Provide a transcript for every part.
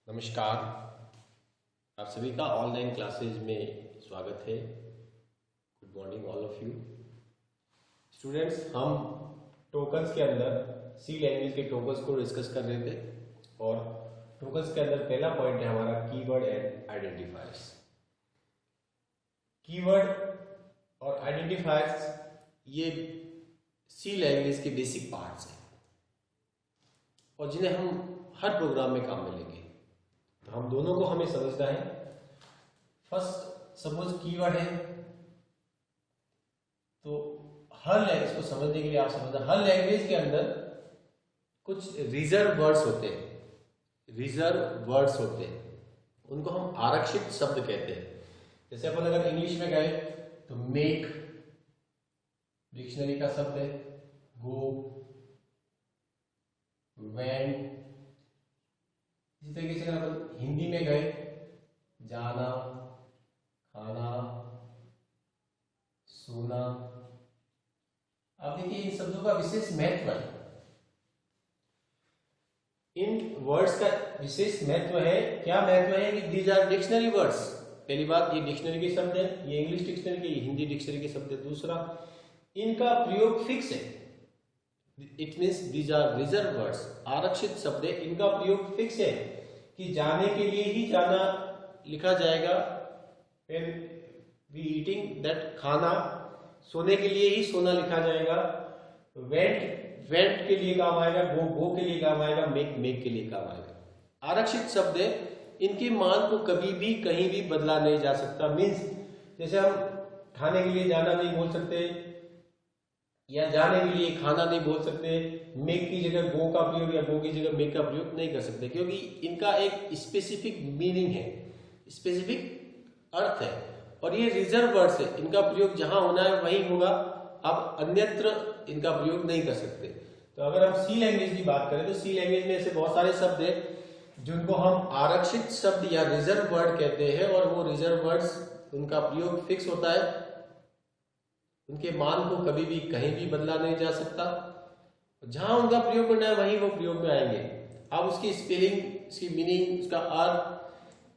नमस्कार। आप सभी का ऑनलाइन क्लासेज में स्वागत है। Good morning all of you students. हम टोकन्स के अंदर सी लैंग्वेज के टोकन्स को डिस्कस कर रहे थे और टोकन्स के अंदर पहला पॉइंट है हमारा कीवर्ड एंड आइडेंटिफायर्स। कीवर्ड और आइडेंटिफायर्स ये सी लैंग्वेज के बेसिक पार्ट्स हैं और जिन्हें हम हर प्रोग्राम में काम में लेंगे। तो हम दोनों को हमें समझना है। फर्स्ट सपोज कीवर्ड है तो हर लैंग्वेज को समझने के लिए आप समझना, हर लैंग्वेज के अंदर कुछ रिजर्व वर्ड्स होते हैं। रिजर्व वर्ड्स होते हैं, उनको हम आरक्षित शब्द कहते हैं। जैसे अपन अगर इंग्लिश में गए तो मेक डिक्शनरी का शब्द है, गो, वेंट। इसी तरीके से अगर अपन हिंदी में गए, जाना, खाना, सोना। अब देखिए इन शब्दों का विशेष महत्व है। इन वर्ड्स का विशेष महत्व है। क्या महत्व है कि दीज आर डिक्शनरी वर्ड्स। पहली बात, ये डिक्शनरी के शब्द है, ये इंग्लिश डिक्शनरी के, ये हिंदी डिक्शनरी के शब्द है। दूसरा, इनका प्रयोग फिक्स है। It means these are reserved words, आरक्षित शब्द है। इनका प्रयोग फिक्स है कि जाने के लिए ही जाना लिखा जाएगा, when we eating that खाना, सोने के लिए ही सोना लिखा जाएगा, went went के लिए काम आएगा, go के लिए काम आएगा, make के लिए काम आएगा। आरक्षित शब्द है, इनके मान को कभी भी कहीं भी बदला नहीं जा सकता। मीन्स जैसे हम खाने के लिए जाना नहीं बोल सकते या जाने के लिए खाना नहीं बोल सकते, मेक की जगह गो का प्रयोग या गो की जगह मेक का प्रयोग नहीं कर सकते, क्योंकि इनका एक स्पेसिफिक मीनिंग है, स्पेसिफिक अर्थ है और ये रिजर्व वर्ड्स है। इनका प्रयोग जहां होना है वहीं होगा, आप अन्यत्र इनका प्रयोग नहीं कर सकते। तो अगर हम सी लैंग्वेज की बात करें तो सी लैंग्वेज में ऐसे बहुत सारे शब्द हैं जिनको हम आरक्षित शब्द या रिजर्व वर्ड कहते हैं और वो रिजर्व वर्ड्स, उनका प्रयोग फिक्स होता है, उनके मान को कभी भी कहीं भी बदला नहीं जा सकता। जहां उनका प्रयोग करना है वहीं वो प्रयोग में आएंगे। आप उसकी स्पेलिंग, उसकी मीनिंग, उसका अर्थ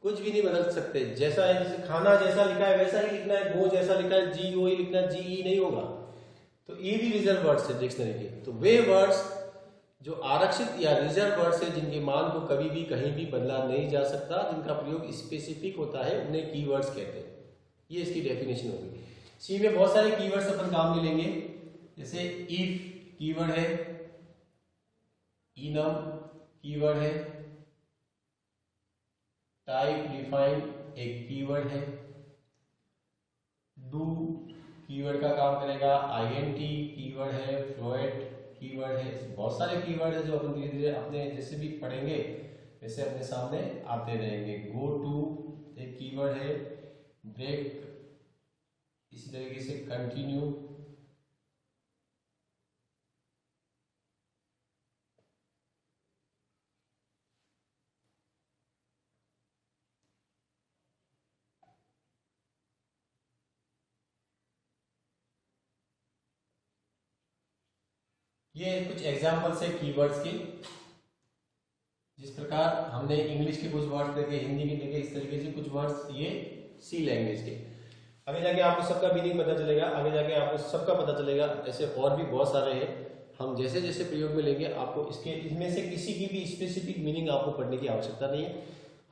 कुछ भी नहीं बदल सकते। जैसा है, जैसे खाना जैसा लिखा है वैसा ही लिखना है, गो जैसा लिखा है जी ओ ही लिखना है, जी ई नहीं होगा। तो ये भी रिजर्व वर्ड्स है डिक्शनरी के। तो वे वर्ड्स जो आरक्षित या रिजर्व वर्ड्स है जिनके मान को कभी भी कहीं भी बदला नहीं जा सकता, जिनका प्रयोग स्पेसिफिक होता है, उन्हें कीवर्ड्स कहते हैं। ये इसकी डेफिनेशन होगी। सी में बहुत सारे कीवर्ड्स अपन काम में लेंगे। जैसे इफ कीवर्ड है, इनम कीवर्ड है, टाइप डिफाइन एक कीवर्ड है, डू कीवर्ड का काम करेगा, आईएनटी कीवर्ड है, फ्लोएट कीवर्ड है। बहुत सारे कीवर्ड है जो अपन धीरे धीरे अपने जैसे भी पढ़ेंगे वैसे अपने सामने आते रहेंगे। गो टू एक कीवर्ड है, ब्रेक, इसी तरीके से कंटिन्यू, ये कुछ एग्जांपल्स है कीवर्ड्स की। जिस प्रकार हमने इंग्लिश के कुछ वर्ड्स देखे, हिंदी के देखे, इस तरीके से कुछ वर्ड्स ये सी लैंग्वेज के। आगे जाके आपको सबका मीनिंग पता चलेगा, आगे जाके आपको सबका पता चलेगा। ऐसे और भी बहुत सारे हैं, हम जैसे जैसे प्रयोग में लेंगे आपको इसके, इनमें से किसी की भी स्पेसिफिक मीनिंग आपको पढ़ने की आवश्यकता नहीं है।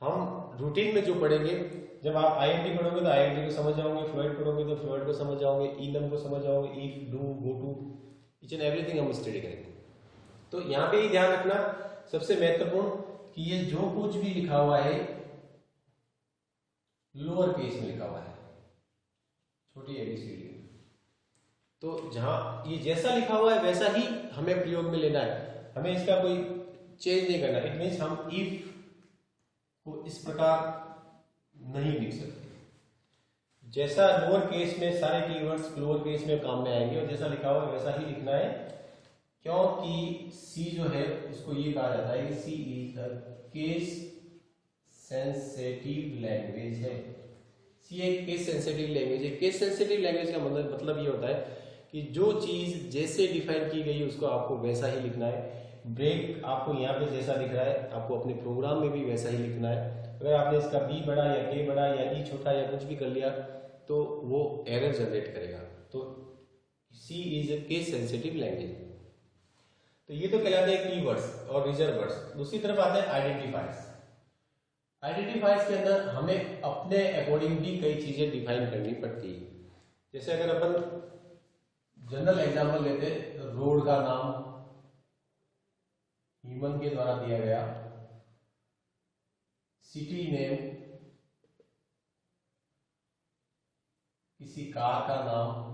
हम रूटीन में जो पढ़ेंगे, जब आप आईएनटी पढ़ोगे तो आईएनटी को समझ जाओगे, फ्लोएट पढ़ोगे तो फ्लोएट को समझ जाओगे, इनम को समझ जाओगे, if, do, go to, each and everything हम स्टडी करेंगे। तो यहाँ पे ही ध्यान रखना सबसे महत्वपूर्ण कि ये जो कुछ भी लिखा हुआ है लोअर केस में लिखा हुआ है, छोटी एबीसीडी। तो जहां ये जैसा लिखा हुआ है वैसा ही हमें प्रयोग में लेना है, हमें इसका कोई चेंज नहीं करना। इट मीन्स हम इफ को इस प्रकार नहीं लिख सकते। जैसा लोअर केस में सारे कीवर्ड्स लोअर केस में काम में आएंगे और जैसा लिखा हुआ है वैसा ही लिखना है, क्योंकि सी जो है उसको ये कहा जाता है कि C is the case sensitive language है। सी एक केस सेंसिटिव लैंग्वेज है। केस सेंसिटिव लैंग्वेज का मतलब ये होता है कि जो चीज जैसे डिफाइन की गई उसको आपको वैसा ही लिखना है। ब्रेक आपको यहाँ पे जैसा दिख रहा है आपको अपने प्रोग्राम में भी वैसा ही लिखना है। अगर आपने इसका बी बड़ा या ए बड़ा या ई छोटा या कुछ भी कर लिया तो वो एरर जनरेट करेगा। तो c is a case sensitive language. तो ये तो कहलाते हैं कीवर्ड्स और रिजर्व वर्ड्स। दूसरी तरफ आते हैं आइडेंटिफायर्स। आइडेंटिफायर्स के अंदर हमें अपने अकॉर्डिंग भी कई चीजें डिफाइन करनी पड़ती है। जैसे अगर अपन जनरल एग्जाम्पल लेते, रोड का नाम ह्यूमन के द्वारा दिया गया, सिटी नेम किसी कार का नाम,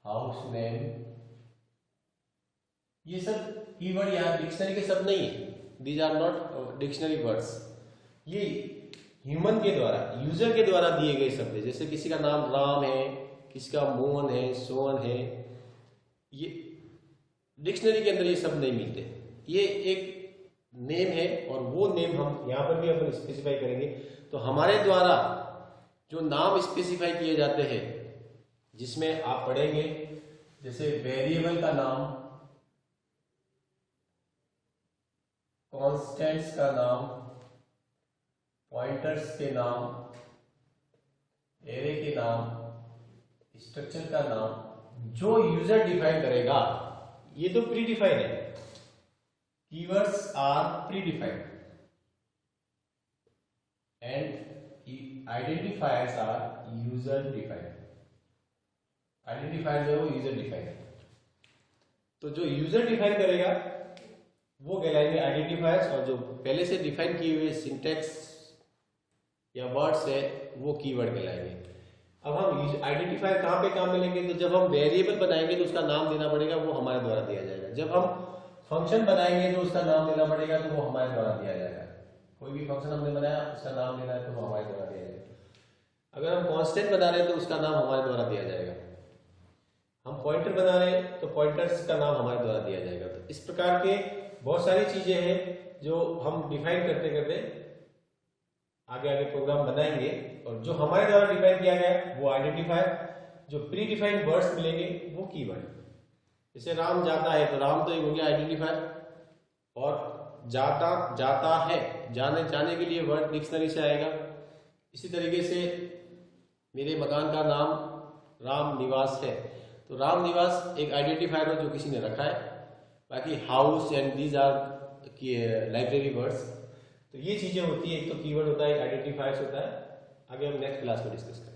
हाउस नेम, ये सब कीवर्ड या डिक्शनरी के शब्द नहीं है। These are not dictionary words. ये ह्यूमन के द्वारा, यूजर के द्वारा दिए गए शब्द है। जैसे किसी का नाम राम है, किसी का मोहन है, सोहन है, ये डिक्शनरी के अंदर ये शब्द नहीं मिलते। ये एक नेम है और वो नेम हम यहाँ पर भी अपन स्पेसिफाई करेंगे। तो हमारे द्वारा जो नाम स्पेसिफाई किए जाते हैं जिसमें आप पढ़ेंगे, जैसे वेरिएबल का नाम, कॉन्स्टेंट्स का नाम, पॉइंटर्स के नाम, एरे के नाम, स्ट्रक्चर का नाम, जो यूजर डिफाइन करेगा, ये तो प्री डिफाइंड है। Keywords are predefined and identifiers are user defined. Identifier जो है वो यूजर डिफाइंड है। तो जो यूजर डिफाइन करेगा वो कहलाएंगे आइडेंटिफायर्स, और जो पहले से डिफाइन किए हुए सिंटैक्स या वर्ड्स है वो कीवर्ड कहलाएंगे। अब हम आइडेंटिफायर कहाँ पे काम में लेंगे, तो जब हम वेरिएबल बनाएंगे तो उसका नाम देना पड़ेगा, वो हमारे द्वारा दिया जाएगा। जब हम फंक्शन बनाएंगे तो उसका नाम देना पड़ेगा, तो वो हमारे द्वारा दिया जाएगा। कोई भी फंक्शन हमने बनाया उसका नाम देना है तो वो हमारे द्वारा दिया जाएगा। अगर हम कांस्टेंट बना रहे हैं तो उसका नाम हमारे द्वारा दिया जाएगा। हम पॉइंटर बना रहे हैं तो पॉइंटर्स का नाम हमारे द्वारा दिया जाएगा। तो इस प्रकार के बहुत सारी चीजें हैं जो हम डिफाइन करते करते आगे आगे प्रोग्राम बनाएंगे, और जो हमारे द्वारा डिफाइन किया गया वो आइडेंटिफायर, जो प्री डिफाइंड वर्ड्स मिलेंगे वो कीवर्ड। जैसे राम जाता है तो राम तो एक हो गया आइडेंटिफायर, और जाता है जाने के लिए वर्ड डिक्शनरी से आएगा। इसी तरीके से मेरे मकान का नाम राम निवास है, तो राम निवास एक आइडेंटिफायर है जो किसी ने रखा है। बाकी house and these are library words. तो ये चीजें होती है, एक तो कीवर्ड होता है, एक आइडेंटिफायर्स होता है। आगे हम नेक्स्ट क्लास में डिस्कस करेंगे।